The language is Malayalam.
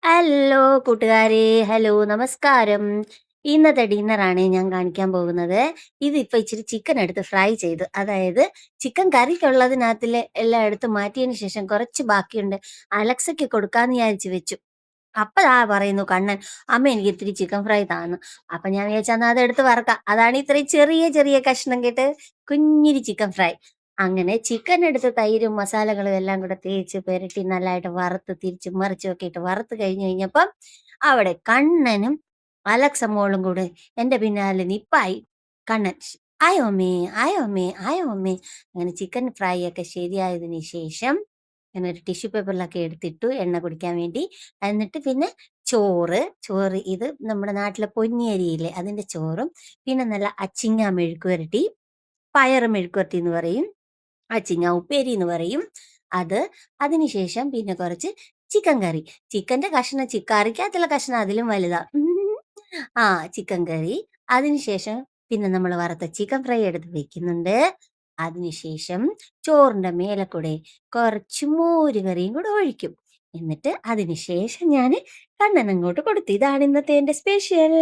ഹലോ കൂട്ടുകാരെ, ഹലോ നമസ്കാരം. ഇന്നത്തെ ഡിന്നറാണ് ഞാൻ കാണിക്കാൻ പോകുന്നത്. ഇതിപ്പോ ഇച്ചിരി ചിക്കൻ എടുത്ത് ഫ്രൈ ചെയ്തു. അതായത് ചിക്കൻ കറിക്കുള്ളതിനകത്തിലെ എല്ലാം എടുത്ത് മാറ്റിയതിന് ശേഷം കുറച്ച് ബാക്കിയുണ്ട്. അലക്സയ്ക്ക് കൊടുക്കാന്ന് വിചാരിച്ച് വെച്ചു. അപ്പഴാ പറയുന്നു കണ്ണൻ, അമ്മ എനിക്ക് ഇത്തിരി ചിക്കൻ ഫ്രൈ താന്നു. അപ്പൊ ഞാൻ വിചാരിച്ചു എന്നാ അതെടുത്ത് വറക്കാം. അതാണ് ഇത്രയും ചെറിയ ചെറിയ കഷ്ണം കേട്ട് കുഞ്ഞിരി ചിക്കൻ ഫ്രൈ. അങ്ങനെ ചിക്കൻ എടുത്ത് തൈരും മസാലകളും എല്ലാം കൂടെ തേച്ച് പുരട്ടി നല്ലതായിട്ട് വറുത്ത് തിരിച്ചും മറിച്ചും ഒക്കെ ഇട്ട് വറുത്ത് കഴിഞ്ഞപ്പം അവിടെ കണ്ണനും അലക്സ മോളും കൂടെ എന്റെ പിന്നാലെ നിപ്പായി. കണ്ണൻ ആയോ അമ്മേ, ആയോ അമ്മേ, ആയോ അമ്മേ. അങ്ങനെ ചിക്കൻ ഫ്രൈ ഒക്കെ ശരിയായതിനു ശേഷം ഞാൻ ഒരു ടിഷ്യൂ പേപ്പറിലൊക്കെ എടുത്തിട്ടു എണ്ണ കുടിക്കാൻ വേണ്ടി. എന്നിട്ട് പിന്നെ ചോറ് ഇത് നമ്മുടെ നാട്ടിലെ പൊന്നിയരിയില്ലേ അതിന്റെ ചോറും, പിന്നെ നല്ല അച്ചിങ്ങ മെഴുക്ക് വരട്ടി, പയറ് മെഴുക്ക് വരട്ടി എന്ന് പറയും, അച്ചിങ്ങ ഉപ്പേരി എന്ന് പറയും അത്. അതിനുശേഷം പിന്നെ കുറച്ച് ചിക്കൻ കറി. ചിക്കന്റെ കഷ്ണം കറിക്കകത്തുള്ള കഷ്ണം അതിലും വലുതാ. ആ, ചിക്കൻ കറി. അതിനുശേഷം പിന്നെ നമ്മൾ വറുത്ത ചിക്കൻ ഫ്രൈ എടുത്ത് വെക്കുന്നുണ്ട്. അതിനുശേഷം ചോറിന്റെ മേലെ കൂടെ കുറച്ച് മോര് കറിയും കൂടെ ഒഴിക്കും. എന്നിട്ട് അതിനുശേഷം ഞാൻ കണ്ണൻ അങ്ങോട്ട് കൊടുത്തു. ഇതാണ് ഇന്നത്തെ എന്റെ സ്പെഷ്യൽ.